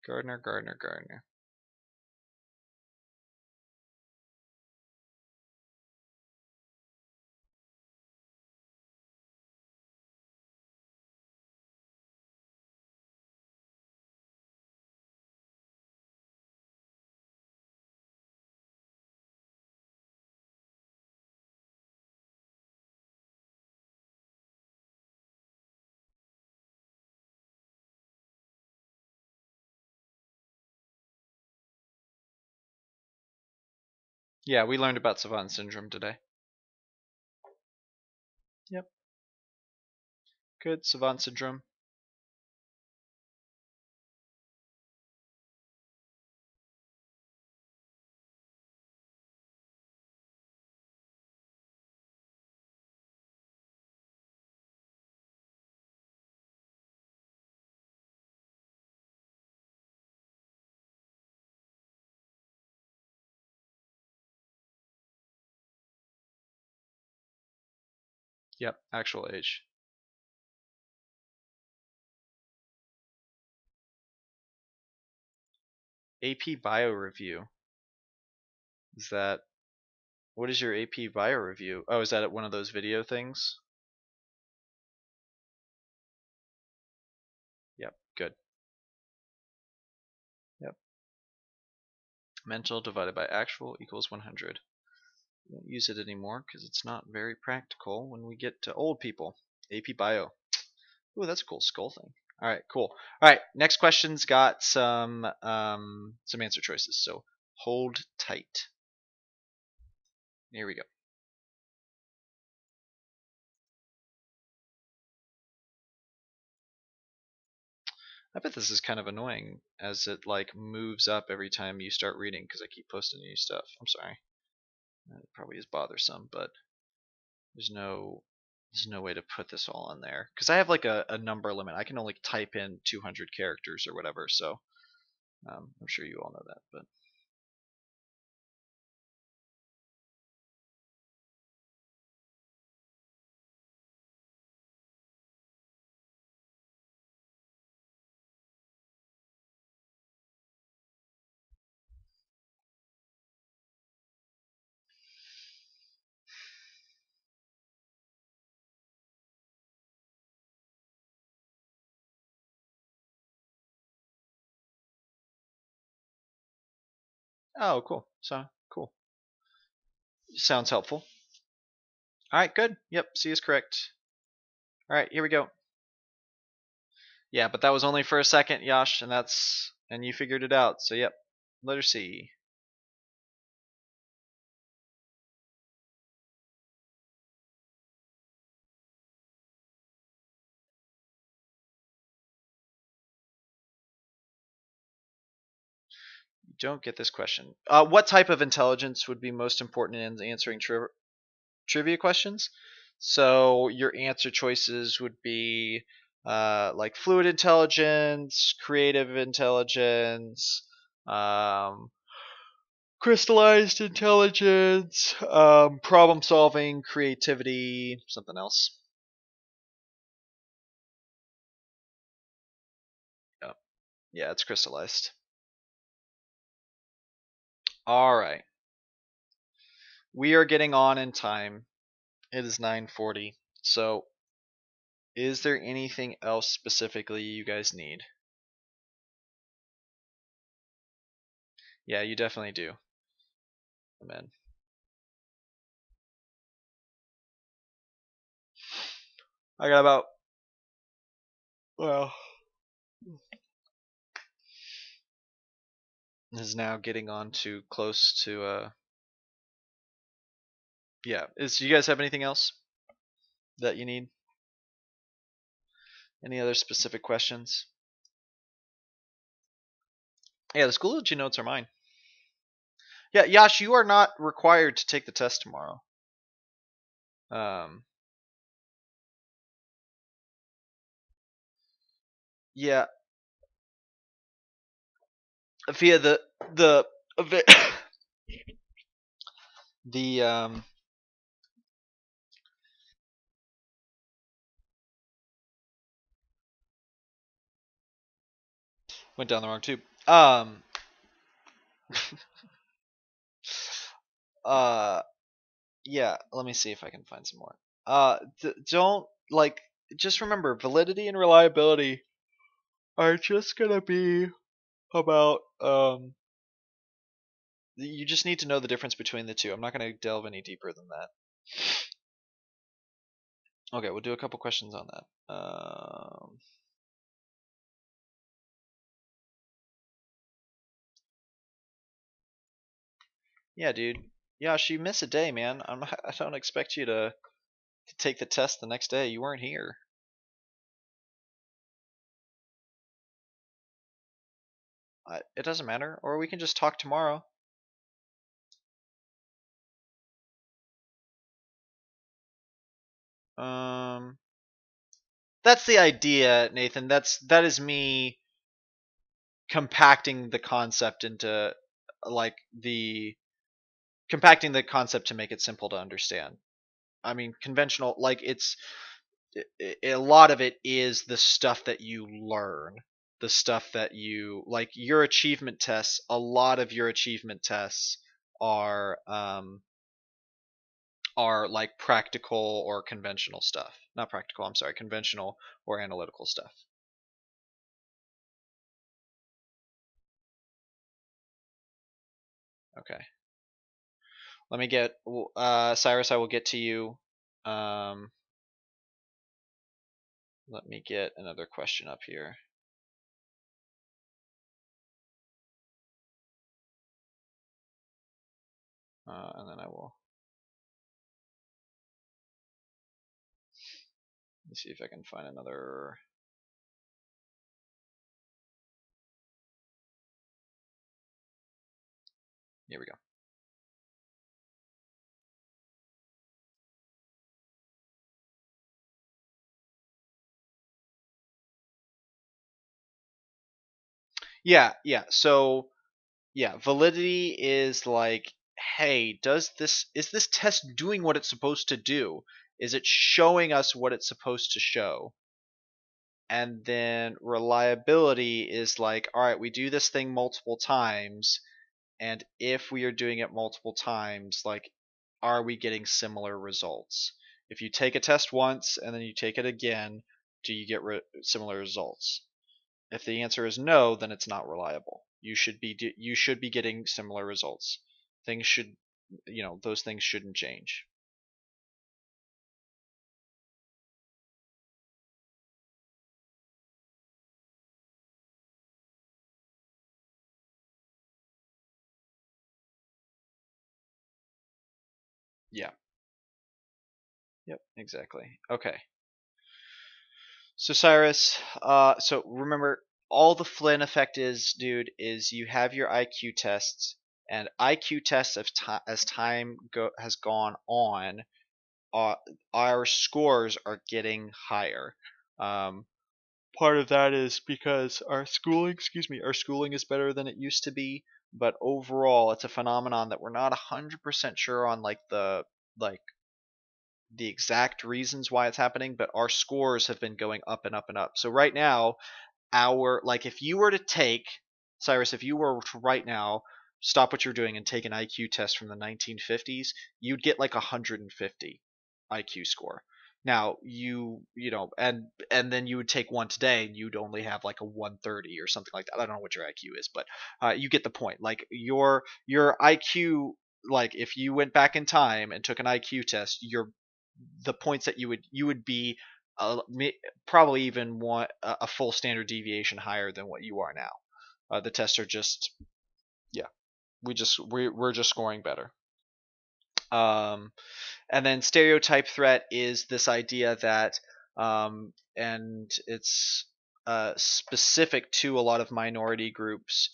Gardner, Gardner, Gardner. Yeah, we learned about savant syndrome today. Yep. Good, savant syndrome. Yep, actual age. AP Bio Review. Is that, what is your AP Bio Review? Oh, is that one of those video things? Yep, good. Yep. Mental divided by actual equals 100. We don't use it anymore because it's not very practical when we get to old people. AP Bio. Ooh, that's a cool skull thing. All right, cool. All right, next question's got some answer choices. So hold tight. Here we go. I bet this is kind of annoying as it like moves up every time you start reading because I keep posting new stuff. I'm sorry. It probably is bothersome, but there's no way to put this all on there because I have like a number limit. I can only type in 200 characters or whatever. So I'm sure you all know that, but oh, cool. So cool. Sounds helpful. All right, good. Yep, C is correct. All right, here we go. Yeah, but that was only for a second, Yash, and you figured it out. So yep, letter C. You don't get this question. What type of intelligence would be most important in answering trivia questions? So your answer choices would be like fluid intelligence, creative intelligence, um, crystallized intelligence, problem solving, creativity, something else. Yeah, yeah, it's crystallized. All right, we are getting on in time. It is 9:40. So, is there anything else specifically you guys need? Yeah, you definitely do. Amen. I got about, well, is now getting on to close to yeah. Is you guys have anything else that you need? Any other specific questions? Yeah, the Schoology notes are mine. Yeah, Yash, you are not required to take the test tomorrow. Um, yeah, via the the went down the wrong tube. Uh, yeah. Let me see if I can find some more. Don't like. Just remember, validity and reliability are just gonna be about you just need to know the difference between the two. I'm not going to delve any deeper than that. Okay, we'll do a couple questions on that. Yeah, dude. Yeah, she missed a day, man. I don't expect you to take the test the next day. You weren't here. It doesn't matter. Or we can just talk tomorrow. Um, that's the idea, Nathan. That is me compacting the concept into like the compacting the concept to make it simple to understand. I mean, conventional like a lot of it is the stuff that you learn. the stuff that you like your achievement tests. A lot of your achievement tests are like practical or conventional stuff. Not practical, I'm sorry, conventional or analytical stuff. Okay. Let me get Cyrus, I will get to you. Um, let me get another question up here. And then I will. Let me see if I can find another. Here we go. Yeah. So yeah, validity is like, hey, is this test doing what it's supposed to do? Is it showing us what it's supposed to show? And then reliability is like, all right, we do this thing multiple times, and if we are doing it multiple times, like, are we getting similar results? If you take a test once and then you take it again, do you get similar results? If the answer is no, then it's not reliable. You should be getting similar results. Things should, those things shouldn't change. Yeah. Yep. Exactly. Okay. So Cyrus, so remember, all the Flynn effect is, dude, is you have your IQ tests, and IQ tests as time has gone on, uh, our scores are getting higher. Um, Part of that is because our schooling is better than it used to be, but overall, it's a phenomenon that we're not 100% sure on, like the exact reasons why it's happening, but our scores have been going up and up and up. So right now, if you were to take Cyrus, if you were to right now stop what you're doing and take an IQ test from the 1950s, you'd get like 150 IQ score. Now and then you would take one today and you'd only have like a 130 or something like that. I don't know what your IQ is, but you get the point. Like your IQ, like if you went back in time and took an IQ test, the points that you would be probably even want a full standard deviation higher than what you are now. The tests are just, yeah, we're just scoring better. Um, and then stereotype threat is this idea that, and it's specific to a lot of minority groups,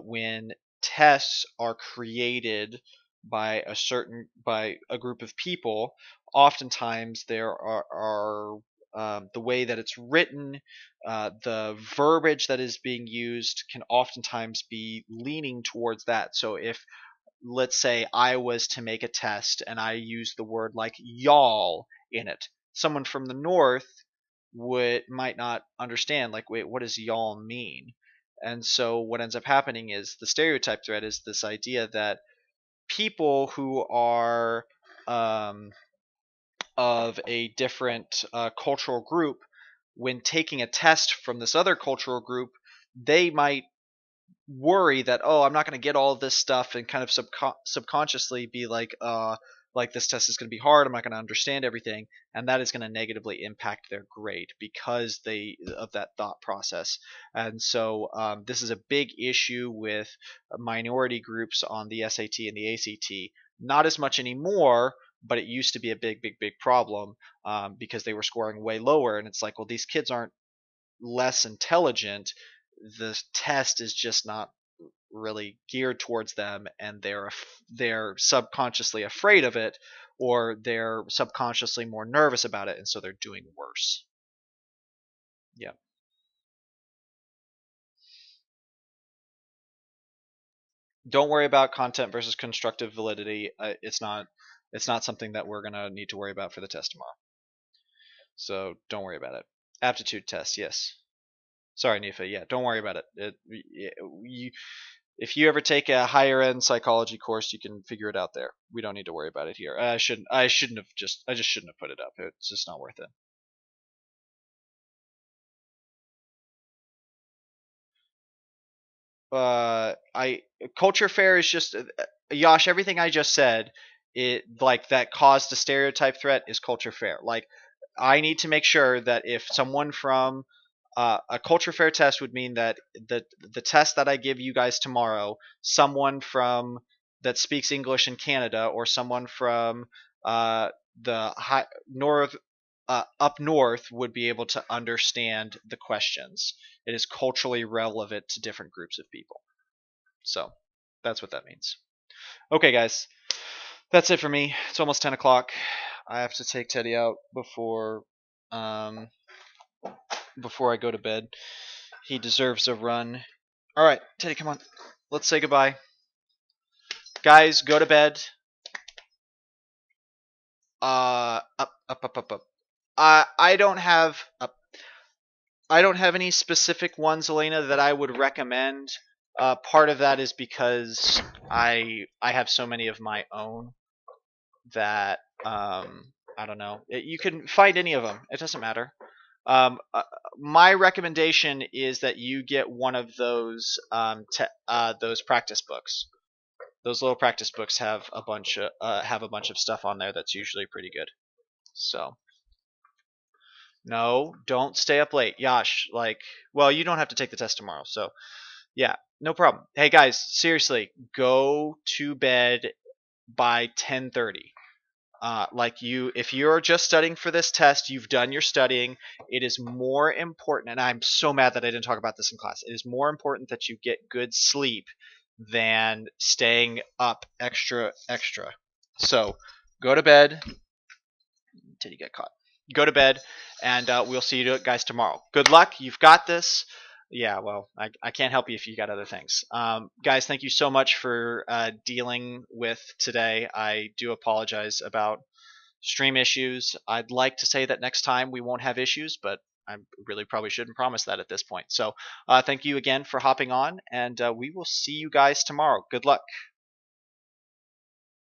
when tests are created by a group of people, oftentimes there are the way that it's written, the verbiage that is being used can oftentimes be leaning towards that. So if, let's say, I was to make a test and I use the word like y'all in it, someone from the north would might not understand, like, wait, what does y'all mean? And so what ends up happening is the stereotype threat is this idea that people who are um, of a different cultural group, when taking a test from this other cultural group, they might worry that, oh, I'm not going to get all of this stuff, and kind of subconsciously be like this test is going to be hard, I'm not going to understand everything, and that is going to negatively impact their grade because they of that thought process. And so this is a big issue with minority groups on the SAT and the ACT. Not as much anymore, but it used to be a big problem, because they were scoring way lower, and it's like, well, these kids aren't less intelligent, the test is just not really geared towards them, and they're subconsciously afraid of it, or they're subconsciously more nervous about it, and so they're doing worse. Yeah. Don't worry about content versus constructive validity. It's not something that we're gonna need to worry about for the test tomorrow. So don't worry about it. Aptitude test, yes. Sorry, Nifa. Yeah, don't worry about it. If you ever take a higher end psychology course, you can figure it out there. We don't need to worry about it here. I shouldn't have just. I just shouldn't have put it up. It's just not worth it. I culture fair is just Yash. Everything I just said, it like that caused a stereotype threat is culture fair. Like I need to make sure that if someone from a culture fair test would mean that the test that I give you guys tomorrow, someone from that speaks English in Canada or someone from the high north up north would be able to understand the questions. It is culturally relevant to different groups of people. So that's what that means. Okay, guys, that's it for me. It's almost 10 o'clock. I have to take Teddy out um, before I go to bed. He deserves a run. All right, Teddy, come on. Let's say goodbye. Guys, go to bed. Up. I don't have I don't have any specific ones, Elena, that I would recommend. Part of that is because I have so many of my own that I don't know. You can find any of them. It doesn't matter. Um, uh, my recommendation is that you get one of those practice books. Those little practice books have a bunch of stuff on there that's usually pretty good. So no, don't stay up late, Yash. Like, well, you don't have to take the test tomorrow, so yeah, no problem. Hey guys, seriously, go to bed by 10:30. Like if you're just studying for this test, you've done your studying. It is more important, and I'm so mad that I didn't talk about this in class. It is more important that you get good sleep than staying up extra. So go to bed until you get caught. Go to bed, and we'll see you guys tomorrow. Good luck. You've got this. Yeah, well, I can't help you if you got other things. Guys, thank you so much for dealing with today. I do apologize about stream issues. I'd like to say that next time we won't have issues, but I really probably shouldn't promise that at this point. So thank you again for hopping on, and we will see you guys tomorrow. Good luck.